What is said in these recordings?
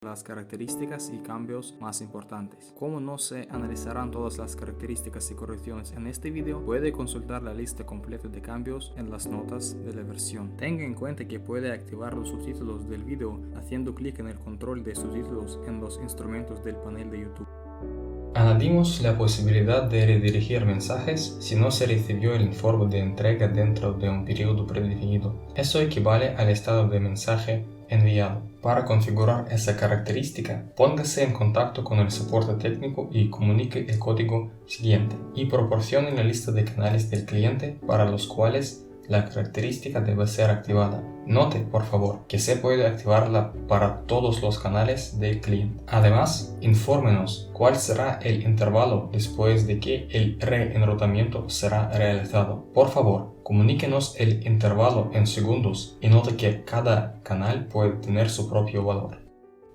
las características y cambios más importantes. Como no se analizarán todas las características y correcciones en este video, puede consultar la lista completa de cambios en las notas de la versión. Tenga en cuenta que puede activar los subtítulos del video haciendo clic en el control de subtítulos en los instrumentos del panel de YouTube. Añadimos la posibilidad de redirigir mensajes si no se recibió el informe de entrega dentro de un periodo predefinido. Eso equivale al estado de mensaje enviado. Para configurar esa característica, póngase en contacto con el soporte técnico y comunique el código siguiente y proporcione la lista de canales del cliente para los cuales la característica debe ser activada. Note, por favor, que se puede activarla para todos los canales del cliente. Además, infórmenos cuál será el intervalo después de que el reenrutamiento será realizado. Por favor, comuníquenos el intervalo en segundos y note que cada canal puede tener su propio valor.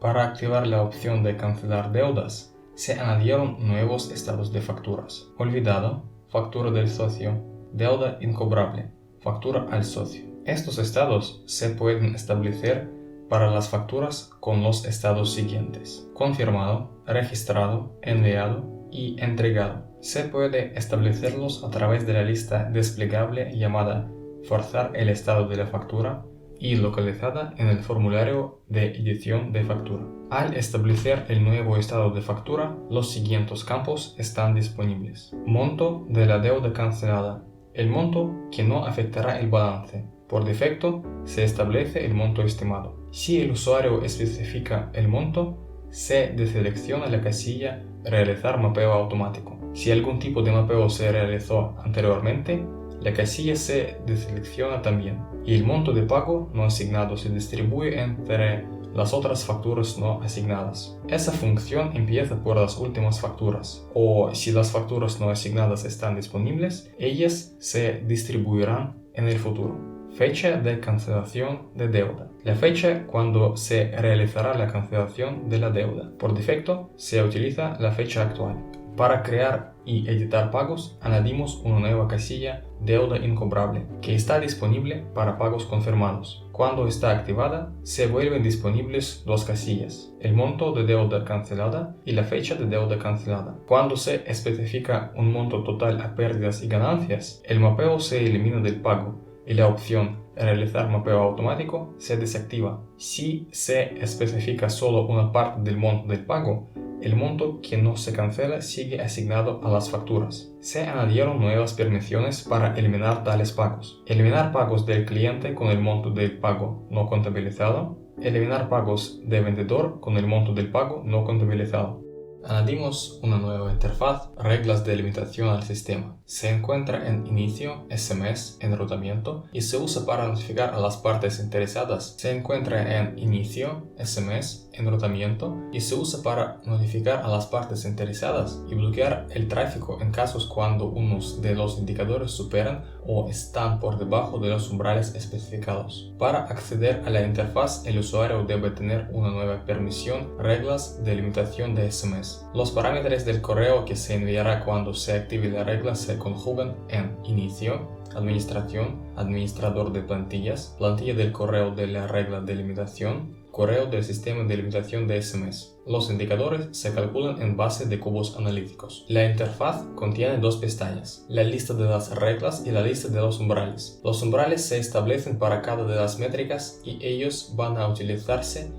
Para activar la opción de cancelar deudas, se añadieron nuevos estados de facturas: olvidado, factura del socio, deuda incobrable, factura al socio. Estos estados se pueden establecer para las facturas con los estados siguientes: confirmado, registrado, enviado y entregado. Se puede establecerlos a través de la lista desplegable llamada Forzar el estado de la factura y localizada en el formulario de edición de factura. Al establecer el nuevo estado de factura, los siguientes campos están disponibles: monto de la deuda cancelada, el monto que no afectará el balance. Por defecto, se establece el monto estimado. Si el usuario especifica el monto, se deselecciona la casilla Realizar mapeo automático. Si algún tipo de mapeo se realizó anteriormente, la casilla se deselecciona también, y el monto de pago no asignado se distribuye entre las otras facturas no asignadas. Esa función empieza por las últimas facturas, o si las facturas no asignadas están disponibles, ellas se distribuirán en el futuro. Fecha de cancelación de deuda. La fecha cuando se realizará la cancelación de la deuda. Por defecto, se utiliza la fecha actual. Para crear y editar pagos, añadimos una nueva casilla Deuda incobrable, que está disponible para pagos confirmados. Cuando está activada, se vuelven disponibles dos casillas: el monto de deuda cancelada y la fecha de deuda cancelada. Cuando se especifica un monto total a pérdidas y ganancias, el mapeo se elimina del pago y la opción Realizar mapeo automático se desactiva. Si se especifica solo una parte del monto del pago, el monto que no se cancela sigue asignado a las facturas. Se añadieron nuevas permisiones para eliminar tales pagos: eliminar pagos del cliente con el monto del pago no contabilizado, eliminar pagos de vendedor con el monto del pago no contabilizado. Añadimos una nueva interfaz, reglas de limitación al sistema. Se encuentra en inicio, SMS, enrutamiento y se usa para notificar a las partes interesadas. Se encuentra en inicio, SMS, enrutamiento y se usa para notificar a las partes interesadas y bloquear el tráfico en casos cuando unos de los indicadores superan o están por debajo de los umbrales especificados. Para acceder a la interfaz, el usuario debe tener una nueva permisión, reglas de limitación de SMS. Los parámetros del correo que se enviará cuando se active la regla se conjugan en inicio, administración, administrador de plantillas, plantilla del correo de la regla de limitación, correo del sistema de limitación de SMS. Los indicadores se calculan en base de cubos analíticos. La interfaz contiene dos pestañas: la lista de las reglas y la lista de los umbrales. Los umbrales se establecen para cada de las métricas y ellos van a utilizarse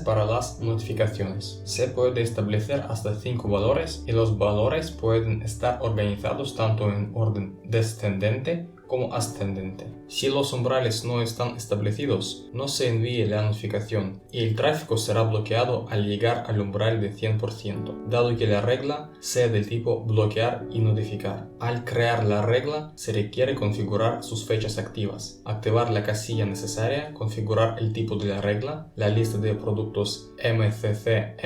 para las notificaciones. Se puede establecer hasta 5 valores y los valores pueden estar organizados tanto en orden descendente como ascendente. Si los umbrales no están establecidos, no se envíe la notificación y el tráfico será bloqueado al llegar al umbral de 100%, dado que la regla sea del tipo bloquear y notificar. Al crear la regla, se requiere configurar sus fechas activas, activar la casilla necesaria, configurar el tipo de la regla, la lista de productos MCC-MNC,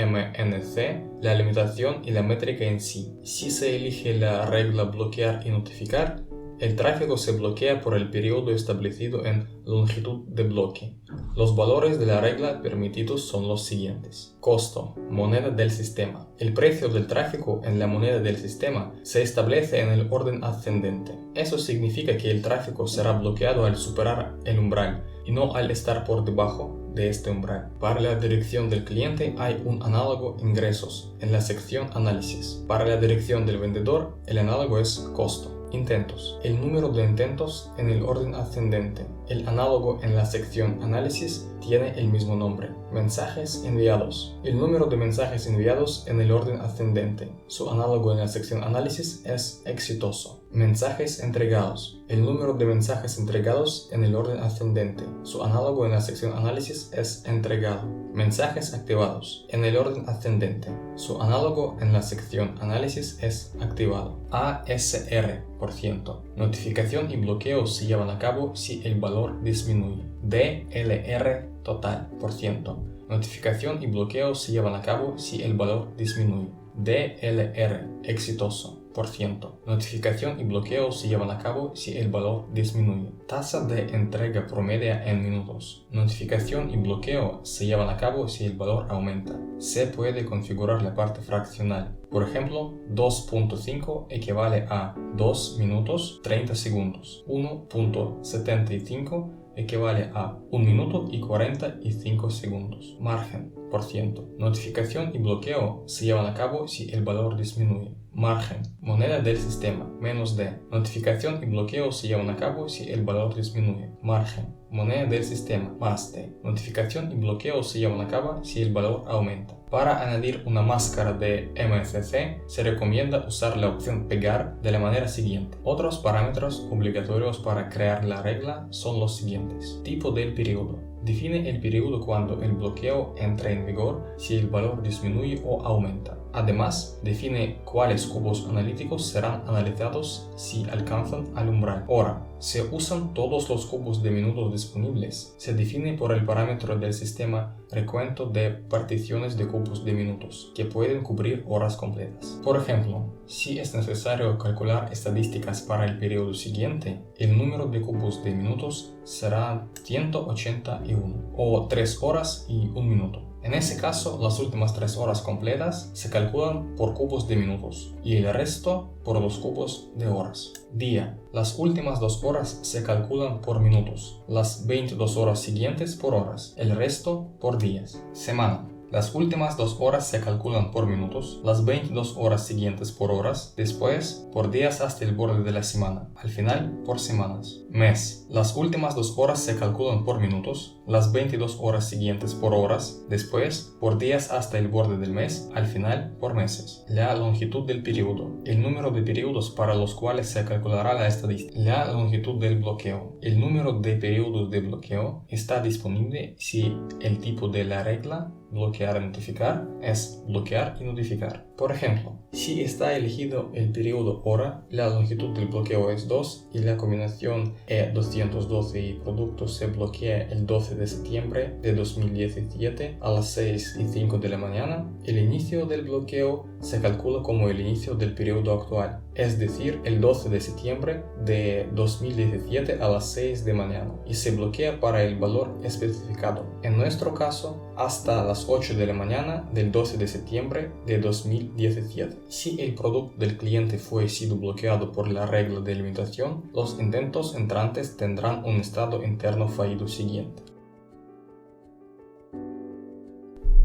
la limitación y la métrica en sí. Si se elige la regla bloquear y notificar, el tráfico se bloquea por el periodo establecido en longitud de bloque. Los valores de la regla permitidos son los siguientes: costo, moneda del sistema. El precio del tráfico en la moneda del sistema se establece en el orden ascendente. Eso significa que el tráfico será bloqueado al superar el umbral y no al estar por debajo de este umbral. Para la dirección del cliente hay un análogo ingresos en la sección análisis. Para la dirección del vendedor, el análogo es costo. Intentos. El número de intentos en el orden ascendente. El análogo en la sección análisis tiene el mismo nombre. Mensajes enviados. El número de mensajes enviados en el orden ascendente. Su análogo en la sección análisis es exitoso. Mensajes entregados. El número de mensajes entregados en el orden ascendente. Su análogo en la sección análisis es entregado. Mensajes activados. En el orden ascendente. Su análogo en la sección análisis es activado. ASR %. Notificación y bloqueo se llevan a cabo si el valor disminuye. DLR total %. Notificación y bloqueo se llevan a cabo si el valor disminuye. DLR exitoso %. Notificación y bloqueo se llevan a cabo si el valor disminuye. Tasa de entrega promedia en minutos. Notificación y bloqueo se llevan a cabo si el valor aumenta. Se puede configurar la parte fraccional. Por ejemplo, 2.5 equivale a 2 minutos 30 segundos. 1.75 equivale a 1 minuto y 45 segundos. Margen %. Notificación y bloqueo se llevan a cabo si el valor disminuye. Margen. Moneda del sistema. -D. Notificación y bloqueo se llevan a cabo si el valor disminuye. Margen. Moneda del sistema. +D. Notificación y bloqueo se llevan a cabo si el valor aumenta. Para añadir una máscara de MCC se recomienda usar la opción pegar de la manera siguiente. Otros parámetros obligatorios para crear la regla son los siguientes. Tipo del periodo. Define el periodo cuando el bloqueo entra en vigor si el valor disminuye o aumenta. Además, define cuáles cubos analíticos serán analizados si alcanzan al umbral. Hora. Se usan todos los cubos de minutos disponibles. Se define por el parámetro del sistema recuento de particiones de cubos de minutos, que pueden cubrir horas completas. Por ejemplo, si es necesario calcular estadísticas para el periodo siguiente, el número de cubos de minutos será 181, o 3 horas y 1 minuto. En ese caso, las últimas 3 horas completas se calculan por cubos de minutos y el resto por los cubos de horas. Día. Las últimas 2 horas se calculan por minutos, las 22 horas siguientes por horas, el resto por días. Semana. Las últimas 2 horas se calculan por minutos, las 22 horas siguientes por horas, después por días hasta el borde de la semana, al final por semanas. Mes. Las últimas 2 horas se calculan por minutos, las 22 horas siguientes por horas, después por días hasta el borde del mes, al final por meses. La longitud del periodo. El número de periodos para los cuales se calculará la estadística. La longitud del bloqueo. El número de periodos de bloqueo está disponible si el tipo de la regla bloquear y notificar es bloquear y notificar. Por ejemplo, si está elegido el periodo hora, la longitud del bloqueo es 2 y la combinación E212 y producto se bloquea el 12 de septiembre de 2017 a las 6:05 de la mañana, el inicio del bloqueo se calcula como el inicio del periodo actual, es decir, el 12 de septiembre de 2017 a las 6 de mañana, y se bloquea para el valor especificado. En nuestro caso, hasta las 8 de la mañana del 12 de septiembre de 2017. Si el producto del cliente fue sido bloqueado por la regla de limitación, los intentos entrantes tendrán un estado interno fallido siguiente.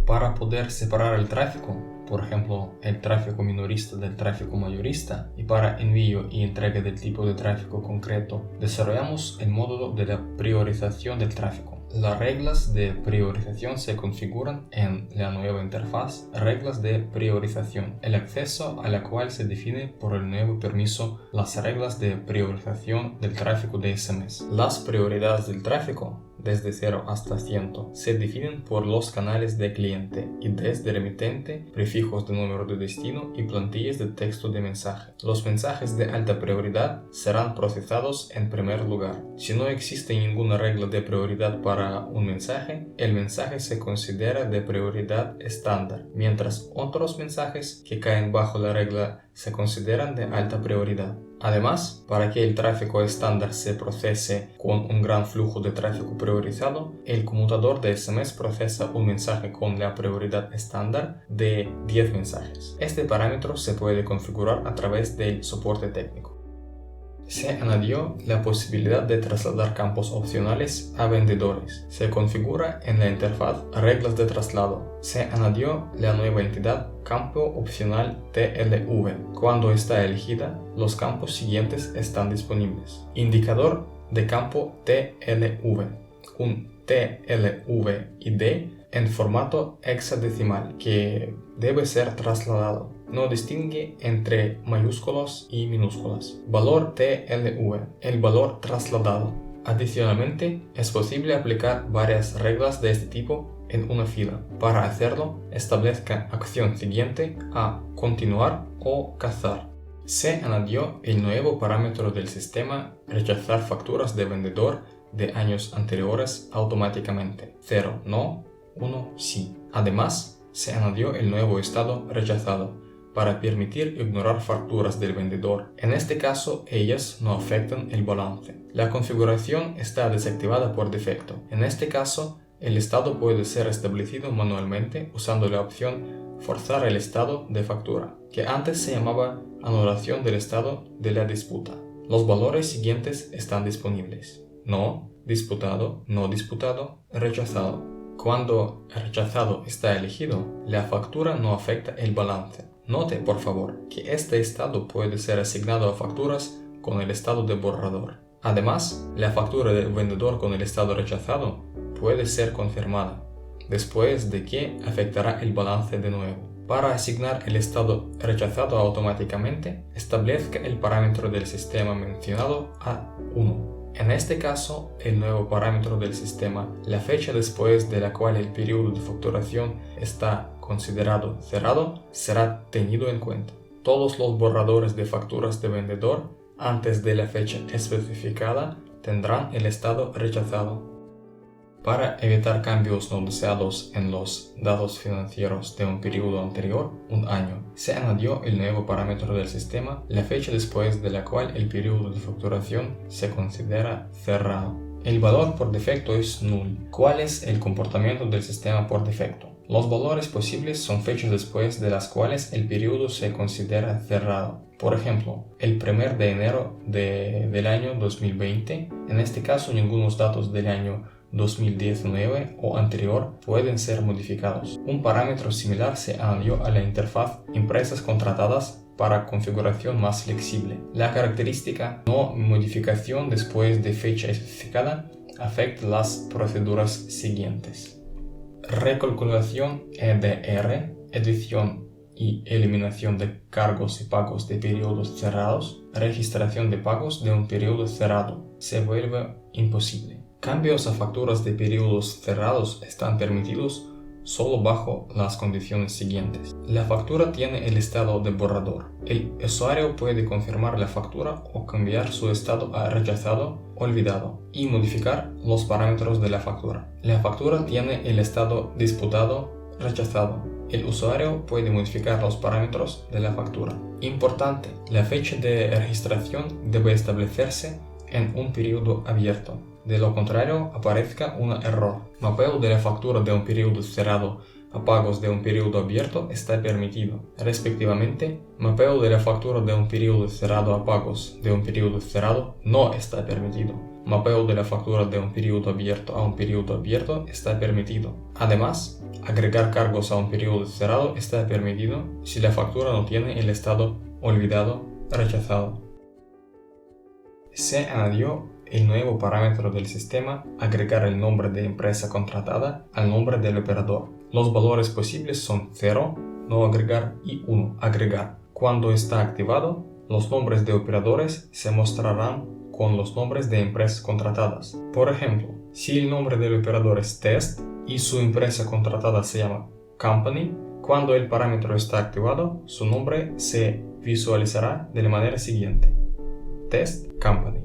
Para poder separar el tráfico, por ejemplo, el tráfico minorista del tráfico mayorista, y para envío y entrega del tipo de tráfico concreto, desarrollamos el módulo de la priorización del tráfico. Las reglas de priorización se configuran en la nueva interfaz Reglas de priorización, el acceso a la cual se define por el nuevo permiso las reglas de priorización del tráfico de SMS. Las prioridades del tráfico, desde 0 hasta 100, se definen por los canales de cliente y desde remitente, prefijos de número de destino y plantillas de texto de mensaje. Los mensajes de alta prioridad serán procesados en primer lugar. Si no existe ninguna regla de prioridad para un mensaje, el mensaje se considera de prioridad estándar, mientras otros mensajes que caen bajo la regla se consideran de alta prioridad. Además, para que el tráfico estándar se procese con un gran flujo de tráfico priorizado, el conmutador de SMS procesa un mensaje con la prioridad estándar de 10 mensajes. Este parámetro se puede configurar a través del soporte técnico. Se añadió la posibilidad de trasladar campos opcionales a vendedores. Se configura en la interfaz Reglas de traslado. Se añadió la nueva entidad Campo opcional TLV. Cuando está elegida, los campos siguientes están disponibles. Indicador de campo TLV. Un TLV ID en formato hexadecimal que debe ser trasladado. No distingue entre mayúsculas y minúsculas. Valor TLV. El valor trasladado. Adicionalmente, es posible aplicar varias reglas de este tipo en una fila. Para hacerlo, establezca acción siguiente a continuar o cazar. Se añadió el nuevo parámetro del sistema rechazar facturas de vendedor de años anteriores automáticamente. 0 no, 1 sí. Además, se añadió el nuevo estado rechazado para permitir ignorar facturas del vendedor. En este caso, ellas no afectan el balance. La configuración está desactivada por defecto. En este caso, el estado puede ser establecido manualmente usando la opción forzar el estado de factura, que antes se llamaba anulación del estado de la disputa. Los valores siguientes están disponibles: no, disputado, no disputado, rechazado. Cuando el rechazado está elegido, la factura no afecta el balance. Note, por favor, que este estado puede ser asignado a facturas con el estado de borrador. Además, la factura del vendedor con el estado rechazado puede ser confirmada, después de que afectará el balance de nuevo. Para asignar el estado rechazado automáticamente, establezca el parámetro del sistema mencionado a 1. En este caso, el nuevo parámetro del sistema, la fecha después de la cual el periodo de facturación está considerado cerrado, será tenido en cuenta. Todos los borradores de facturas de vendedor antes de la fecha especificada tendrán el estado rechazado. Para evitar cambios no deseados en los datos financieros de un periodo anterior, un año, se añadió el nuevo parámetro del sistema, la fecha después de la cual el periodo de facturación se considera cerrado. El valor por defecto es null. ¿Cuál es el comportamiento del sistema por defecto? Los valores posibles son fechas después de las cuales el periodo se considera cerrado. Por ejemplo, el 1 de enero del año 2020, en este caso ningunos datos del año 2019 o anterior pueden ser modificados. Un parámetro similar se añadió a la interfaz Empresas contratadas para configuración más flexible. La característica no modificación después de fecha especificada afecta las proceduras siguientes: recalculación EDR, edición y eliminación de cargos y pagos de periodos cerrados, registración de pagos de un periodo cerrado, se vuelve imposible. Cambios a facturas de periodos cerrados están permitidos solo bajo las condiciones siguientes. La factura tiene el estado de borrador. El usuario puede confirmar la factura o cambiar su estado a rechazado, olvidado y modificar los parámetros de la factura. La factura tiene el estado disputado, rechazado. El usuario puede modificar los parámetros de la factura. Importante, la fecha de registración debe establecerse en un periodo abierto. De lo contrario, aparezca un error. Mapeo de la factura de un periodo cerrado a pagos de un periodo abierto está permitido. Respectivamente, mapeo de la factura de un periodo cerrado a pagos de un periodo cerrado no está permitido. Mapeo de la factura de un periodo abierto a un periodo abierto está permitido. Además, agregar cargos a un periodo cerrado está permitido si la factura no tiene el estado olvidado, rechazado. Se añadió el nuevo parámetro del sistema agregar el nombre de empresa contratada al nombre del operador. Los valores posibles son 0, no agregar y 1, agregar. Cuando está activado, los nombres de operadores se mostrarán con los nombres de empresas contratadas. Por ejemplo, si el nombre del operador es test y su empresa contratada se llama company, cuando el parámetro está activado, su nombre se visualizará de la manera siguiente: test company.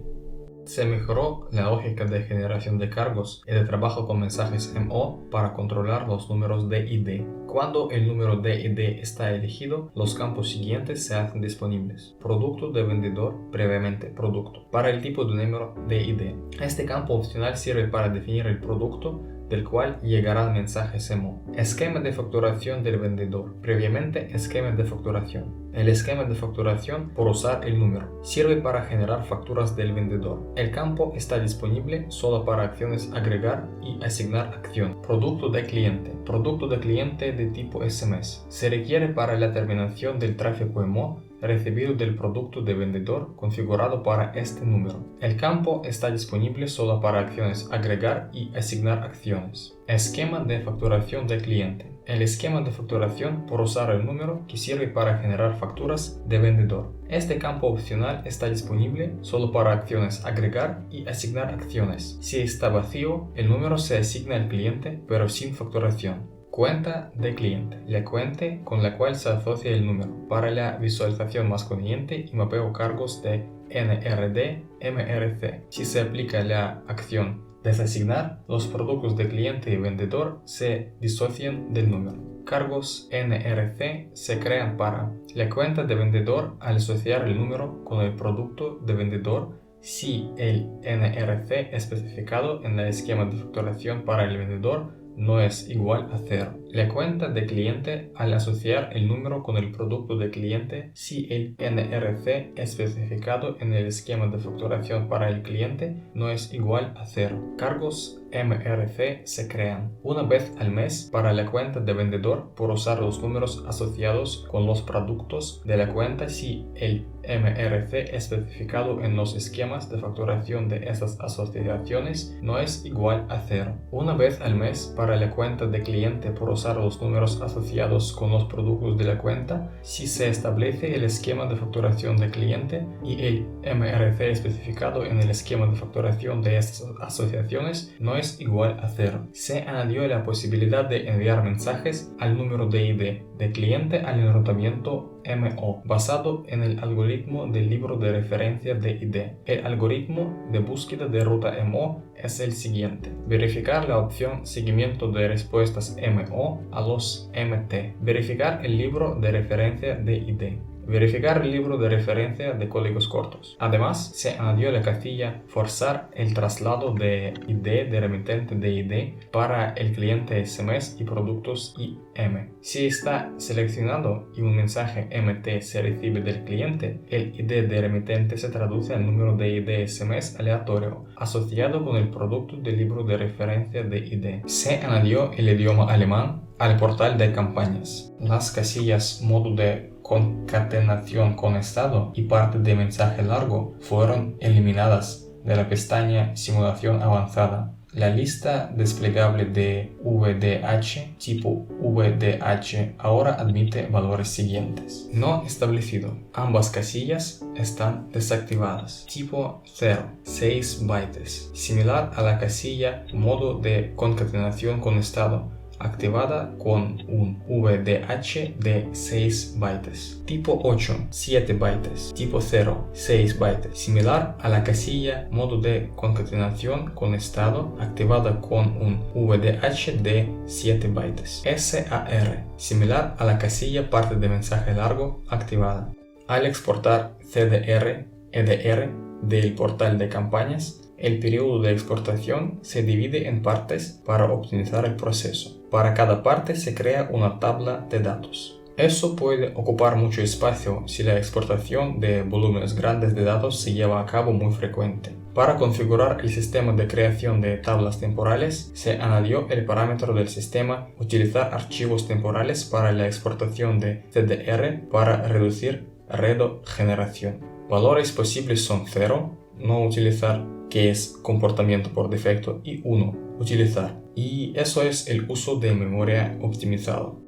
Se mejoró la lógica de generación de cargos y de trabajo con mensajes MO para controlar los números DID. Cuando el número DID está elegido, los campos siguientes se hacen disponibles: producto de vendedor, previamente producto, para el tipo de número DID. Este campo opcional sirve para definir el producto del cual llegará el mensaje SMO. Esquema de facturación del vendedor. Previamente, esquema de facturación. El esquema de facturación, por usar el número, sirve para generar facturas del vendedor. El campo está disponible solo para acciones agregar y asignar acción. Producto de cliente. Producto de cliente de tipo SMS. Se requiere para la terminación del tráfico MO recibido del producto de vendedor configurado para este número. El campo está disponible solo para acciones agregar y asignar acciones. Esquema de facturación de cliente. El esquema de facturación por usar el número que sirve para generar facturas de vendedor. Este campo opcional está disponible solo para acciones agregar y asignar acciones. Si está vacío, el número se asigna al cliente pero sin facturación. Cuenta de cliente. La cuenta con la cual se asocia el número. Para la visualización más conveniente y mapeo cargos de NRD, MRC. Si se aplica la acción desasignar, los productos de cliente y vendedor se disocian del número. Cargos NRC se crean para la cuenta de vendedor al asociar el número con el producto de vendedor si el NRC especificado en el esquema de facturación para el vendedor no es igual a 0. La cuenta de cliente al asociar el número con el producto de cliente si el NRC especificado en el esquema de facturación para el cliente no es igual a 0. Cargos MRC se crean una vez al mes para la cuenta de vendedor por usar los números asociados con los productos de la cuenta si el MRC especificado en los esquemas de facturación de estas asociaciones no es igual a 0. Una vez al mes para la cuenta de cliente por usar los números asociados con los productos de la cuenta si se establece el esquema de facturación de cliente y el MRC especificado en el esquema de facturación de estas asociaciones no es igual a 0. Se añadió la posibilidad de enviar mensajes al número de ID de cliente al enrutamiento MO, basado en el algoritmo del libro de referencia de ID. El algoritmo de búsqueda de ruta MO es el siguiente. Verificar la opción seguimiento de respuestas MO a los MT. Verificar el libro de referencia de ID. Verificar el libro de referencia de códigos cortos. Además, se añadió la casilla forzar el traslado de ID de remitente de ID para el cliente SMS y productos IM. Si está seleccionado y un mensaje MT se recibe del cliente, el ID de remitente se traduce al número de ID SMS aleatorio asociado con el producto del libro de referencia de ID. Se añadió el idioma alemán al portal de campañas. Las casillas modo de concatenación con estado y parte de mensaje largo fueron eliminadas de la pestaña Simulación avanzada. La lista desplegable de VDH tipo VDH ahora admite valores siguientes. No establecido. Ambas casillas están desactivadas. Tipo 0, 6 bytes. Similar a la casilla modo de concatenación con estado, activada con un VDH de 6 bytes. Tipo 8, 7 bytes. Tipo 0, 6 bytes. Similar a la casilla modo de concatenación con estado, activada con un VDH de 7 bytes. SAR, similar a la casilla parte de mensaje largo, activada. Al exportar CDR, EDR del portal de campañas, el periodo de exportación se divide en partes para optimizar el proceso. Para cada parte se crea una tabla de datos. Eso puede ocupar mucho espacio si la exportación de volúmenes grandes de datos se lleva a cabo muy frecuente. Para configurar el sistema de creación de tablas temporales, se añadió el parámetro del sistema utilizar archivos temporales para la exportación de CDR para reducir redo-generación. Valores posibles son 0, no utilizar, que es comportamiento por defecto, y 1, utilizar. Y eso es el uso de memoria optimizado.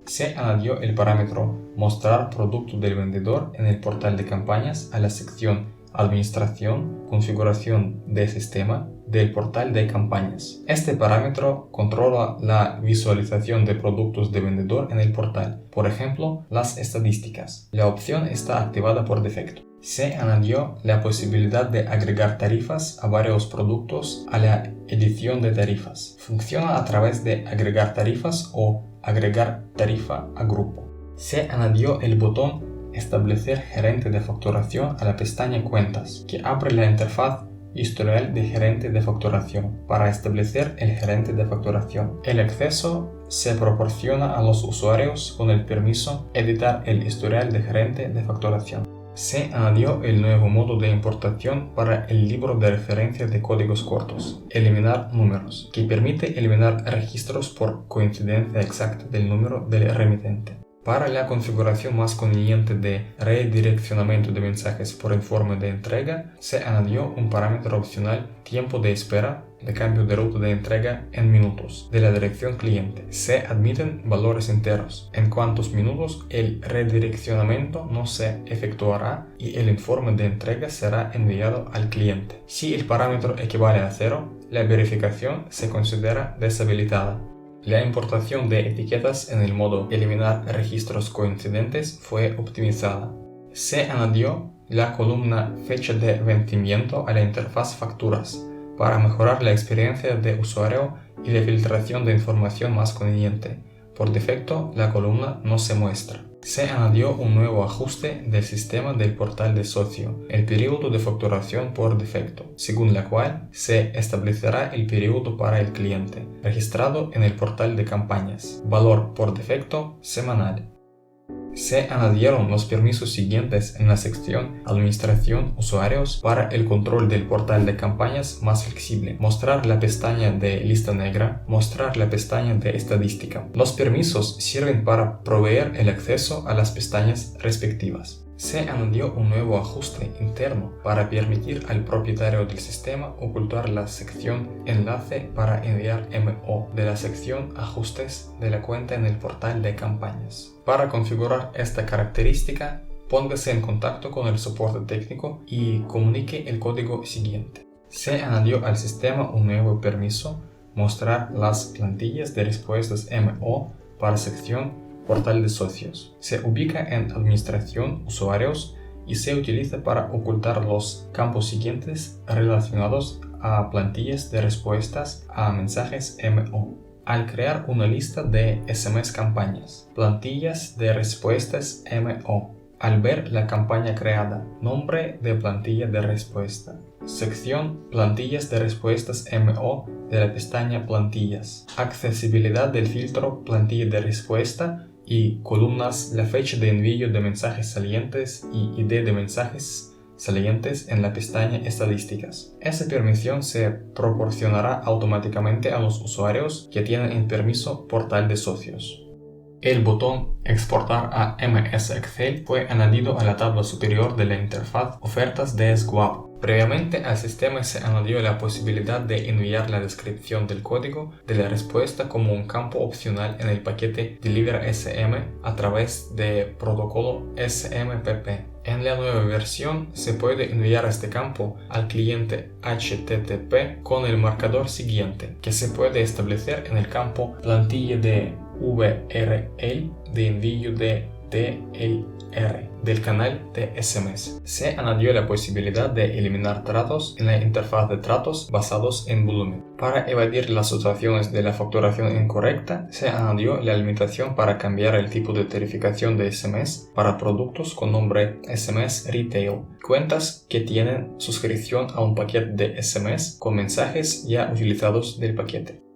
Se añadió el parámetro mostrar producto del vendedor en el portal de campañas a la sección Administración, configuración de sistema del portal de campañas. Este parámetro controla la visualización de productos de vendedor en el portal, por ejemplo, las estadísticas. La opción está activada por defecto. Se añadió la posibilidad de agregar tarifas a varios productos a la edición de tarifas. Funciona a través de agregar tarifas o agregar tarifa a grupo. Se añadió el botón establecer gerente de facturación a la pestaña cuentas, que abre la interfaz historial de gerente de facturación para establecer el gerente de facturación. El acceso se proporciona a los usuarios con el permiso editar el historial de gerente de facturación. Se añadió el nuevo modo de importación para el libro de referencia de códigos cortos, eliminar números, que permite eliminar registros por coincidencia exacta del número del remitente. Para la configuración más conveniente de redireccionamiento de mensajes por informe de entrega, se añadió un parámetro opcional tiempo de espera de cambio de ruta de entrega en minutos de la dirección cliente. Se admiten valores enteros. En cuántos minutos el redireccionamiento no se efectuará y el informe de entrega será enviado al cliente. Si el parámetro equivale a 0, la verificación se considera deshabilitada. La importación de etiquetas en el modo eliminar registros coincidentes fue optimizada. Se añadió la columna fecha de vencimiento a la interfaz facturas para mejorar la experiencia de usuario y la filtración de información más conveniente. Por defecto, la columna no se muestra. Se añadió un nuevo ajuste del sistema del portal de socio, el periodo de facturación por defecto, según la cual se establecerá el periodo para el cliente, registrado en el portal de campañas. Valor por defecto semanal. Se añadieron los permisos siguientes en la sección Administración Usuarios para el control del portal de campañas más flexible. Mostrar la pestaña de lista negra, mostrar la pestaña de estadística. Los permisos sirven para proveer el acceso a las pestañas respectivas. Se añadió un nuevo ajuste interno para permitir al propietario del sistema ocultar la sección Enlace para enviar MO de la sección Ajustes de la cuenta en el portal de campañas. Para configurar esta característica, póngase en contacto con el soporte técnico y comunique el código siguiente. Se añadió al sistema un nuevo permiso, mostrar las plantillas de respuestas MO para sección Portal de socios. Se ubica en Administración Usuarios y se utiliza para ocultar los campos siguientes relacionados a plantillas de respuestas a mensajes MO. Al crear una lista de SMS campañas, plantillas de respuestas MO. Al ver la campaña creada, nombre de plantilla de respuesta. Sección Plantillas de respuestas MO de la pestaña Plantillas. Accesibilidad del filtro Plantilla de respuesta y columnas la fecha de envío de mensajes salientes y ID de mensajes salientes en la pestaña Estadísticas. Esa permisión se proporcionará automáticamente a los usuarios que tienen el permiso Portal de Socios. El botón Exportar a MS Excel fue añadido a la tabla superior de la interfaz Ofertas de SWAP. Previamente al sistema se añadió la posibilidad de enviar la descripción del código de la respuesta como un campo opcional en el paquete Deliver SM a través de protocolo SMPP. En la nueva versión se puede enviar este campo al cliente HTTP con el marcador siguiente, que se puede establecer en el campo plantilla de URL de envío de DLR del canal de SMS. Se añadió la posibilidad de eliminar tratos en la interfaz de tratos basados en volumen. Para evadir las situaciones de la facturación incorrecta, se añadió la limitación para cambiar el tipo de tarificación de SMS para productos con nombre SMS Retail, cuentas que tienen suscripción a un paquete de SMS con mensajes ya utilizados del paquete.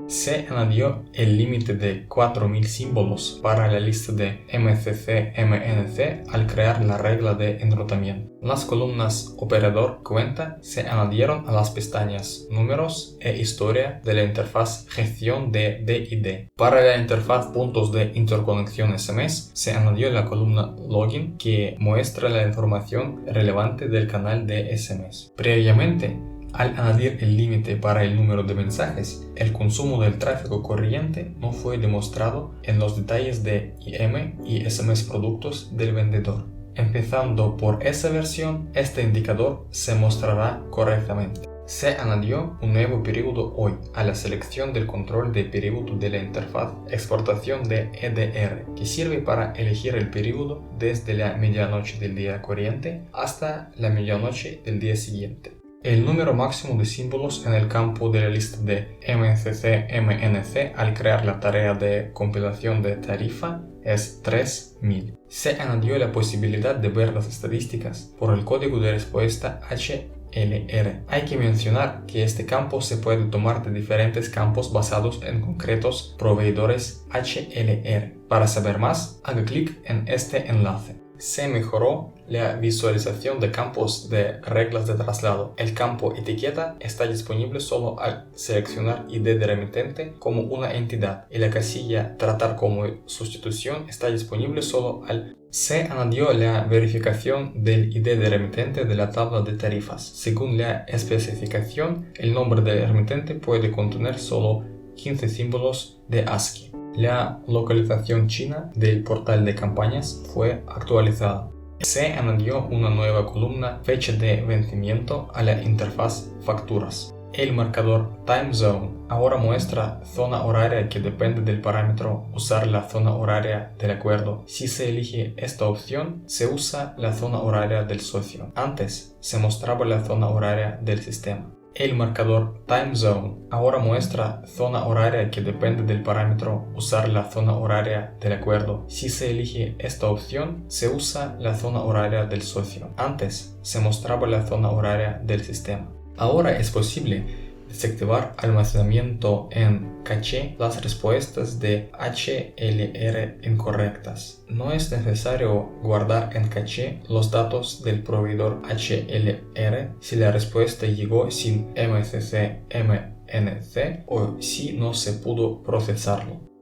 Se añadió el límite de 4000 símbolos para la lista de MCC-MNC al crear la regla de enrutamiento. Las columnas Operador Cuenta se añadieron a las pestañas Números e Historia de la interfaz Gestión de DID. Para la interfaz Puntos de interconexión SMS se añadió la columna Login que muestra la información relevante del canal de SMS. Previamente, al añadir el límite para el número de mensajes, el consumo del tráfico corriente no fue demostrado en los detalles de IM y SMS productos del vendedor. Empezando por esa versión, este indicador se mostrará correctamente. Se añadió un nuevo periodo hoy a la selección del control de periodo de la interfaz Exportación de EDR, que sirve para elegir el periodo desde la medianoche del día corriente hasta la medianoche del día siguiente. El número máximo de símbolos en el campo de la lista de MCC-MNC al crear la tarea de compilación de tarifa es 3000. Se añadió la posibilidad de ver las estadísticas por el código de respuesta HMD HLR. Hay que mencionar que este campo se puede tomar de diferentes campos basados en concretos proveedores HLR. Para saber más, haga clic en este enlace. Se mejoró la visualización de campos de reglas de traslado. El campo etiqueta está disponible solo al seleccionar ID de remitente como una entidad y la casilla tratar como sustitución está disponible solo al. Se añadió la verificación del ID de remitente de la tabla de tarifas. Según la especificación, el nombre del remitente puede contener solo 15 símbolos de ASCII. La localización china del portal de campañas fue actualizada. Se añadió una nueva columna fecha de vencimiento a la interfaz facturas. El marcador Time Zone ahora muestra zona horaria que depende del parámetro usar la zona horaria del acuerdo. Si se elige esta opción, se usa la zona horaria del socio. Antes se mostraba la zona horaria del sistema. El marcador Time Zone ahora muestra zona horaria que depende del parámetro usar la zona horaria del acuerdo. Si se elige esta opción, se usa la zona horaria del socio. Antes se mostraba la zona horaria del sistema. Ahora es posible desactivar almacenamiento en caché las respuestas de HLR incorrectas. No es necesario guardar en caché los datos del proveedor HLR si la respuesta llegó sin MCC-MNC o si no se pudo procesarlo.